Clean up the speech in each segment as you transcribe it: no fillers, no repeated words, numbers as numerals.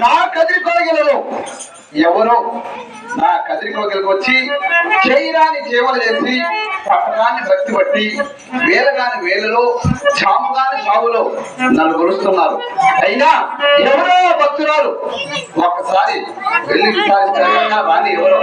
నా కదిరి కోగిలలో ఎవరో నా కదిరి కోగిలకు వచ్చి చేయరాని సేవలు చేసి పట్టణాన్ని భక్తి పట్టి వేలగాని వేలలో చాముగాని సాగులో నన్ను కొలుస్తున్నారు. అయినా ఎవరో భక్తురాలు ఒక్కసారి వెళ్ళి విచారించారు రాని ఎవరో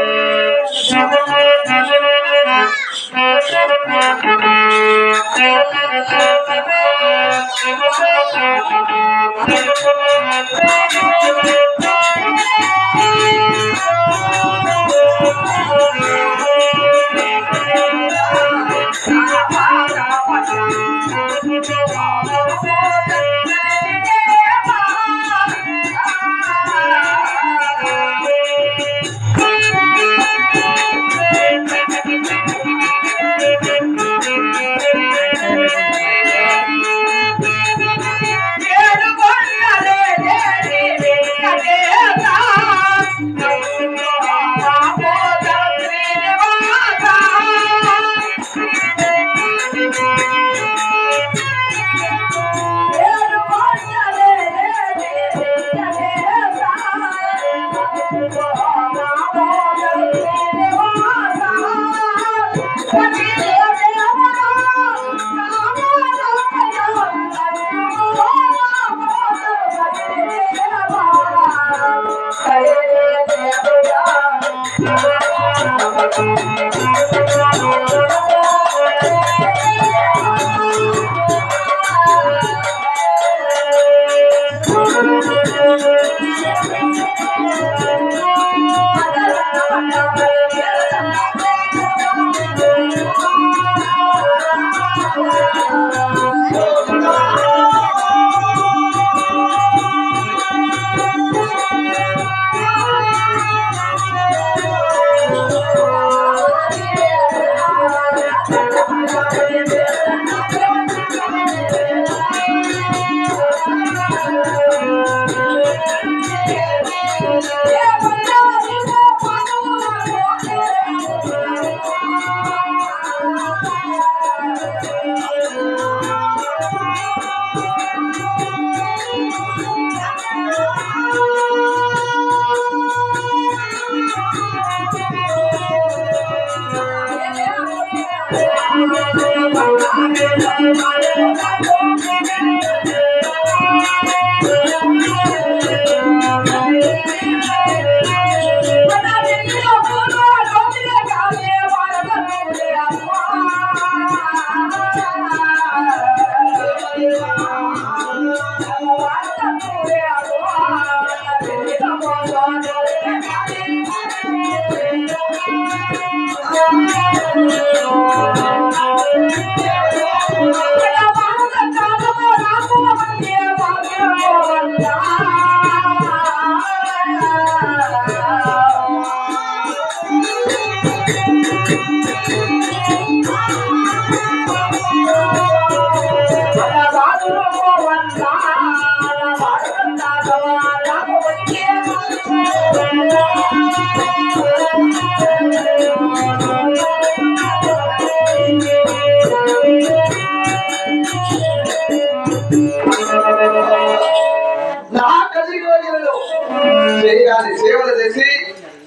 సేవలు చేసి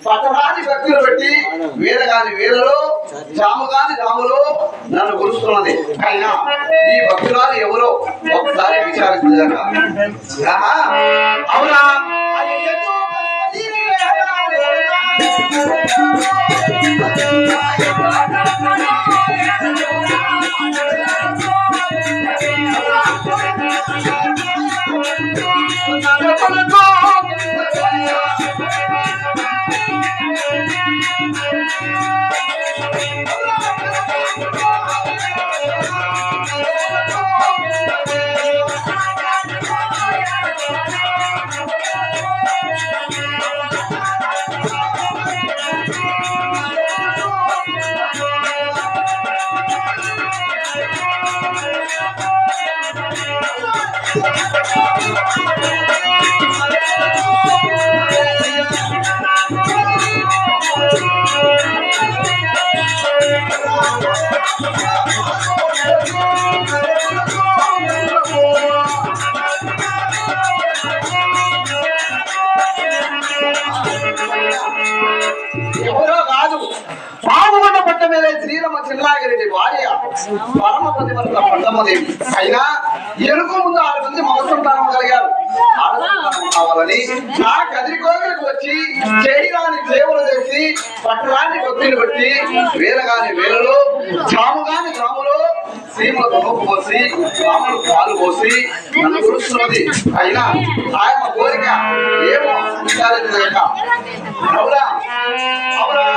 పట్టణాన్ని భక్తులు పెట్టి వేదగాని వేలలో జాముగాని జాములో నన్ను కొలుస్తున్నది. అయినా ఈ భక్తురాలు ఎవరో ఒకసారి విచారించగా అవునా ఎవరో కాదు పావుగొండ పట్ట మీద శ్రీరమ చిల్లాగిరెడ్డి భార్య పరమ పతివర్త పట్టమదేవి. అయినా ఎరుకు ముందు 6 మంది మగ సంతానం కలిగారు. కావాలని నా కదిరికోగలకు వచ్చి చేయరాని సేవలు చేసి పట్టరాని భక్తులు బట్టి వేలగాని వేలలో జాముగాని జాములో సీమలకు నొప్పు పోసి రాములు పాలు పోసి నన్ను కురుస్తున్నది. అయినా ఆయన కోరిక ఏమో విచారించలేక అవునా అవునా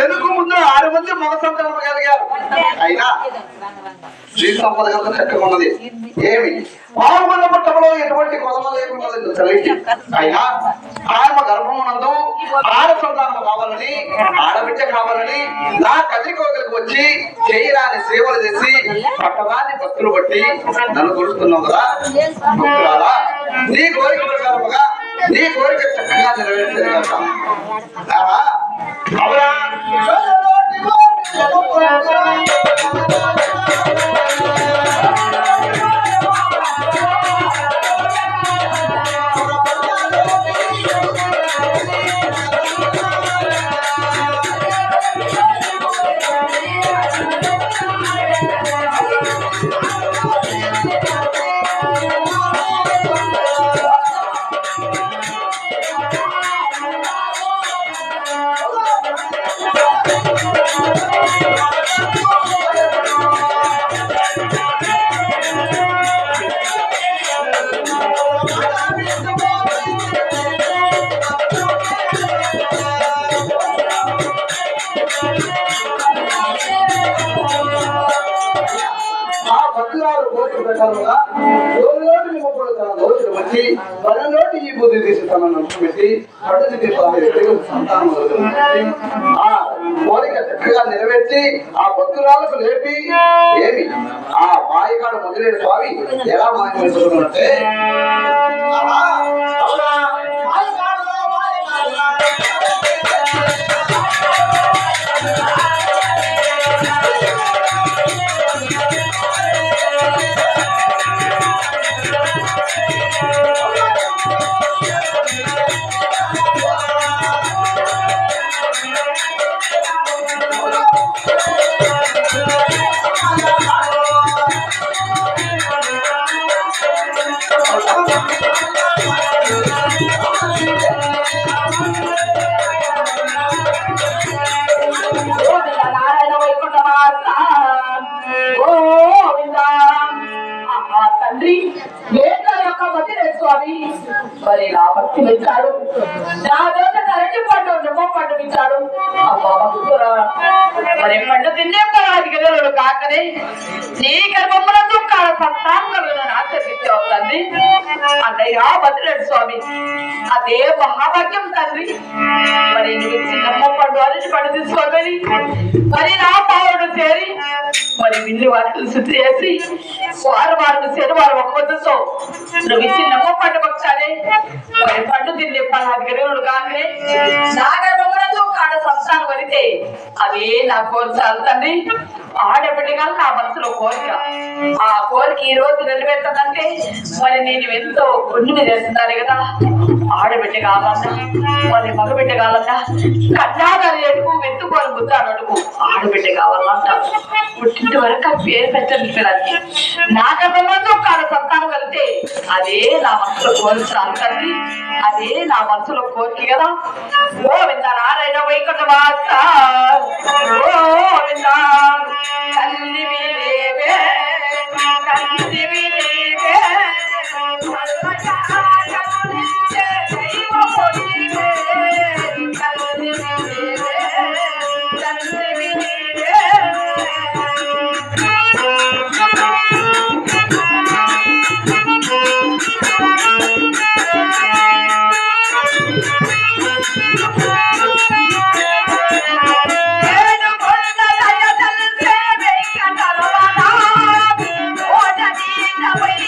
ఎనుకు ముందు 6 మంది మగ సంతానం కలిగారు. అయినా శ్రీ సంపద కనుక చక్కగా ఉన్నది. ఏమి పాల్గొన్న పట్టణంలో ఎటువంటి కొదమ లేకున్నది చలికి. అయినా ఆయన గర్భమునందు 6 సంతానం కావాలని ఆడబిడ్డ కావాలని నా కదిరికోగలకు వచ్చి చేయరాని సేవలు చేసి పట్టణాన్ని భక్తులు బట్టి నన్ను కొలుస్తున్నావు కదా భక్తురాలా, నీ కోరిక ప్రకారముగా నీ కోరిక చక్కగా నెరవేర్చేది కదా అవునా Oh, ప్రకారముగా రోజులోటి నిమ్మపడు తన దోషులు వచ్చి పనులోటి ఈ బుద్ధి తీసి తన నడుచు పెట్టి పడుతుంది సంతానం ఆ కోరిక చక్కగా నెరవేర్చి ఆ భక్తురాలకు లేపి ఏమి ఆ మాయకాడు మొదలైన స్వామి ఎలా మాయమైపోతున్నట్టే తండ్రి యొక్క మధ్య స్వామి మరి నా భక్తి ఇచ్చాడు, నా దోట కరెంటు పండు నిమ్మ పండు ఇచ్చాడు. అబ్బా మరి పండు తిన్నే పరాధికలు కాకనే నీ గర్భమునందు కాడ సంతానం ఆచరించావు తండ్రి. అన్నయ్య భద్రుడు స్వామి అదే మహాభాగ్యం తండ్రి. మరి నువ్వు చిన్నమ్మ పండు అరటి పండు తీసుకోగలి మరి నా పావుడు చేరి మరి విల్లి వాటిని శుద్ధి చేసి వారు శనివారం ఒక వద్దుతో నువ్వు ఇచ్చి నమ్మ పండు పక్షాలే మరి పండు తిండి 16 గడువులు కాకనే నా గర్భమునందు కాడ సంతానం వరితే అదే నా కోరిక చాలు తండ్రి. ఆడబిడ్డగా నా మనసులో కోరిక, ఆ కోరిక ఈ రోజు నెరవేరుతుందంటే మరి నేను ఎంతో పుణ్యం చేస్తున్నాను కదా. ఆడబిడ్డ కావాలన్నా మరి మగబిడ్డ కావాలన్నా కన్నాదాన్ని ఎడుగు వెతుకోని బుద్ధాను అడుగు ఆడబిడ్డ కావాలంట. పుట్టింటి వరకు ఆ పేరు పెట్టండి పిల్లలకి నా గర్భంలో కాడ సంతానం వెళ్తే అదే నా మనసులో కోరుతాను తండ్రి. అదే నా మనసులో కోరిక కదా. ఓ విందా నారాయణ వైకుంఠ వాస ఓ విందా కల్లి విలేవే కల్లి విలేవే Wait.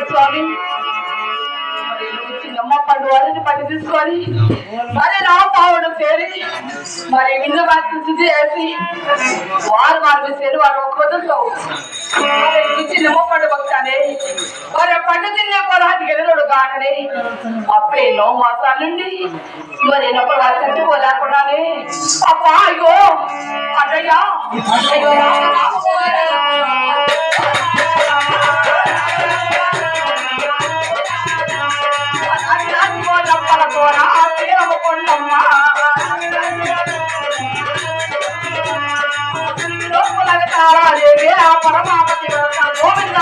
స్వామి మరి చిన్నమ్మ పండు వారిని పట్టి తీసుకొని మరి నా పావుడు చేరి మరి విన్న బాధ్యత చేసి వారు వారి చేరి వారు ఒక వదులుతో చిన్నమ్మ పండు భక్తానే మరి పండు తినే పొలానికి ఎదురుడు కాకనే అప్పుడే ఎన్నో మాసాల నుండి మరి ఎన్నప్పుడు వారు చచ్చిపోలేకుండానే అప్ప అయ్యో అన్నయ్యా అయ్యో పరమాపతి గోవింద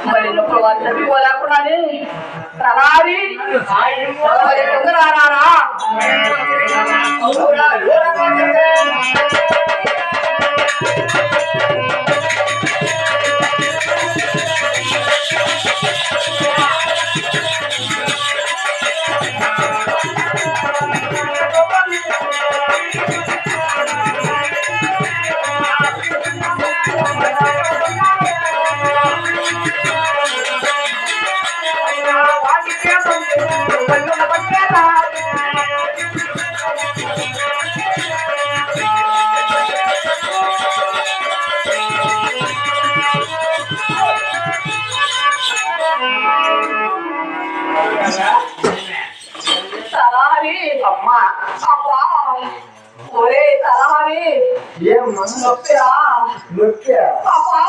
మరి నొప్పి వాళ్ళు చచ్చిపోలేకున్నానే తలారి రారా తలారి అమ్మా అబ్బా ఒరే తలారి నొప్పిరా అబ్బా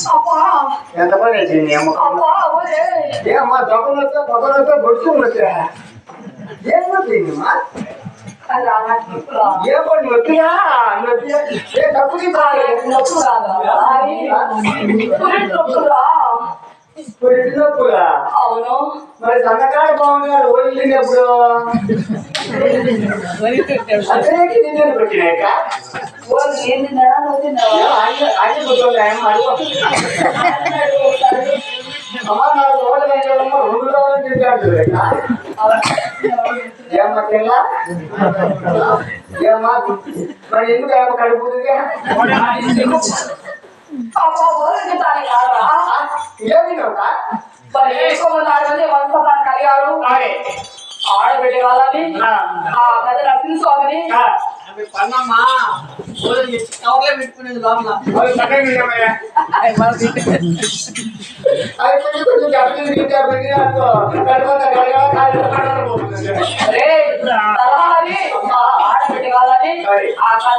అబ్బా ఎంత పని చేసింది అబ్బా ఒరే ఏమ్మా తొక్కలతో గొడుచుకున్నట్టు ఏం నొప్పిందమ్మా అలా నొప్పురా ఏ పని నొప్పియా నొప్పియా ఏ తప్పుకి నొప్పు రాదా తలారి నొప్పురా పెట్టినప్పుడా అవును. మరి సన్నకాయ బాగున్నారు ఓడినప్పుడు అక్కడికి నేను పెట్టినాక వాళ్ళు ఏం తిన్నారా నువ్వు తిన్నావా? అన్ని కూర్చోలేము అమ్మ నాకు ఓట్లు వేయాలమ్మా 2 రోజులు తింటాడు ఏమ్మా పిల్ల ఏమ్మా మరి ఎందుకు ఏమో కడుపుతుంది ఏమి మరి వేసుకోమన్నారు వంశపాన్ని కలిగారు ఆడబిడ్డ కాదని ఆ పెద్ద నరసింహ స్వామిని పెట్టుకునేది లోపల అది కొంచెం డబ్బులు తింటే ఆడబిడ్డ కాదని ఆ పెద్ద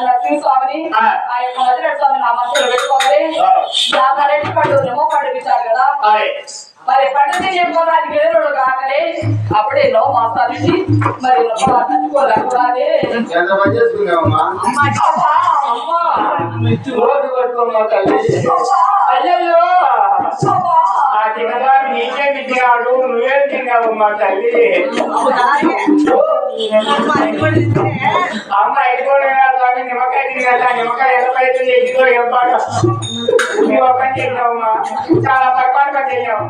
నరసింహ స్వామిని ఆ యొక్క మధుర స్వామి నా మనసులో పెట్టుకోవాలి. నా కరెంట్ పండు నెమో పండుగ కదా మరి పండుగ చెప్పుకోవడానికి ఎదురుడు కాకలే అప్పుడే ఎన్నో మాసాలు నుంచి మరి తట్టుకోలేకపోతే ఎంత పని చేసుకున్నావమ్మా రోజు కట్టుకోమ్మా తల్లి అయ్యో ఆ చిన్నదాన్ని నీకే తిన్నాడు నువ్వేం తిన్నావమ్మా తల్లి అమ్మ అయిపోయినాడు కానీ నిమ్మకాయ తిన్నా నిమ్మకాయ ఎంత పైతే ఎగ్గితో ఏం పాట నువ్వు పని చేసినావమ్మా చాలా తక్కువ పని చేసావు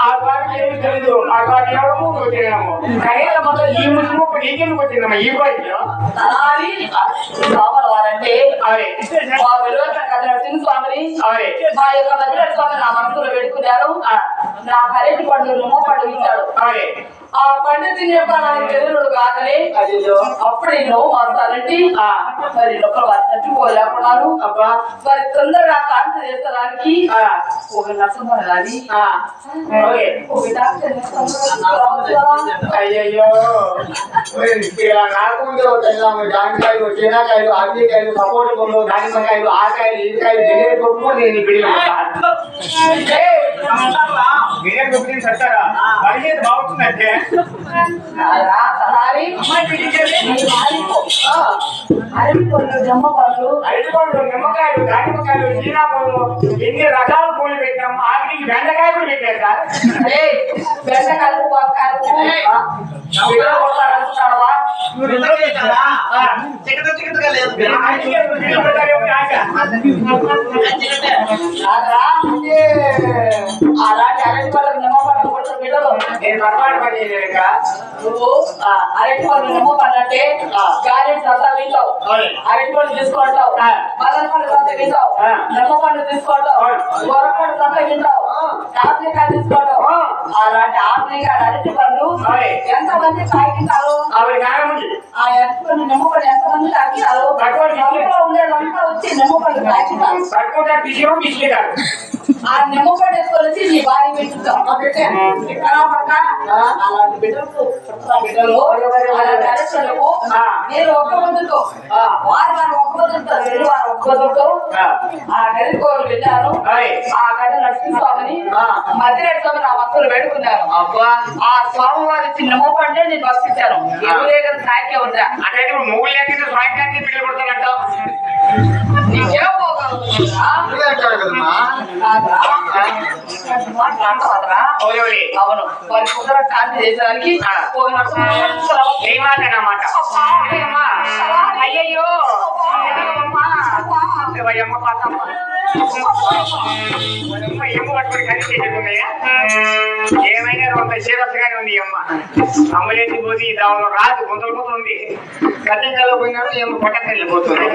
ఆ పాటకి ఏమి తెలీదు ఆ పాట ఎవరము నువ్వు తిన్నాము కనీసం మొత్తం ఈ ముసుగు నీకెందుకు వచ్చిందమ్మా ఈ పాటలో వారంటే అదే మా వెలువల కథ నరసింహ స్వామిని అదే మా యొక్క మధుర స్వామి నా మనసులో పెట్టుకున్నారు. నా కరెంట్ పండు నెమో పండు ఇచ్చాడు. అదే ఆ పండు తినేపాడానికి ఎదురుడు కాకలే అప్పుడు ఎన్నో మాసాలంటే మరి లోపల వారు తట్టుకోలేకున్నారు. అబ్బా మరి తొందరగా కాంతి చేసడానికి ఒక నరసింహ కానీ ఒక డాక్టర్ అయ్యయ్యో ఇలా నాకుండే ఒక జాంకాయలు చీనాకాయలు ఆపికాయలు సపోర్ట్ కొమ్ము దానిమ్మకాయలు ఆకాయలు ఈకాయలు బిర్యానీ కొమ్ము నేను బిర్యానీ సత్తారా పరిగెత్తి బాగుంటుందంటే జమ్మ పళ్ళు అరటిపండ్లు నిమ్మకాయలు దానిమ్మకాయలు చీనా పళ్ళు ఎన్ని రకాల పూలు పెట్టాము ఆఖరికి బెండకాయ కూడా పెట్టారు సార్ బెండకాయలు చికెన్ లేదు అలాంటి అరటి పళ్ళకు నిమ్మపళ్ళు కొట్టిన బిడ్డలు నేను పొరపాటు పని చేయలేక నువ్వు అరటి పళ్ళు నిమ్మ పళ్ళంటే గారెట్ సత్తా వింటావు, అరటి పళ్ళు తీసుకుంటావు, మదన పళ్ళు సత్తా వింటావు, నిమ్మ పళ్ళు తీసుకుంటావు, గొర్రెపళ్ళు సత్తా వింటావు, ఆపికాయ తీసుకుంటావు. అలాంటి ఆపికాయ అరటి పళ్ళు ఎంతమంది తాగిస్తారు? ఆవిడ కాయముంది ఆ అరటి పళ్ళు నిమ్మ పళ్ళు ఎంతమంది తాగిస్తారు? ఉండే వంట వచ్చి నిమ్మ పళ్ళు తాగిస్తారు. పట్టుకుంటే బిజీలో బిస్కెటారు ఆ నిమ్మ పళ్ళు వేసుకొని వచ్చి నీ భార్య పెట్టుతావు. అలాంటి బిడ్డలకు బిడ్డలు అలాంటి అరచులకు నేను ఒక్క పొద్దుతో వారు ఒక్క పొద్దుతో వారు ఒక్క పొద్దుతో ఆ గదికోలు వెళ్ళాను. ఆ గది నరసింహ స్వామిని మధ్యరేడు స్వామి నా భక్తులు వేడుకున్నారు. ఆ స్వామి వారి చిన్న మోపంటే నేను భక్తించాను. ఎవరే కదా సాయికే వద్దా అంటే నువ్వు లేకపోతే స్వామికానికి పిల్లలు పడతానంటావు నీకేం పోగలుగుతుందా? అవును వారి కుదర శాంతి చేసేదానికి అయ్యయ్యో అమ్మ పాతమ్మ ఎమ్మ పట్టుకుని కలిసి చేసేకున్నాయా ఏమైనా కొంత సీరియస్గానే ఉంది అమ్మ అమ్మలేసి పోతే దానిలో రాదు కొంత ఉంది కట్టెంకాయలో పోయినాడు ఏమో పక్కన వెళ్ళిపోతుంది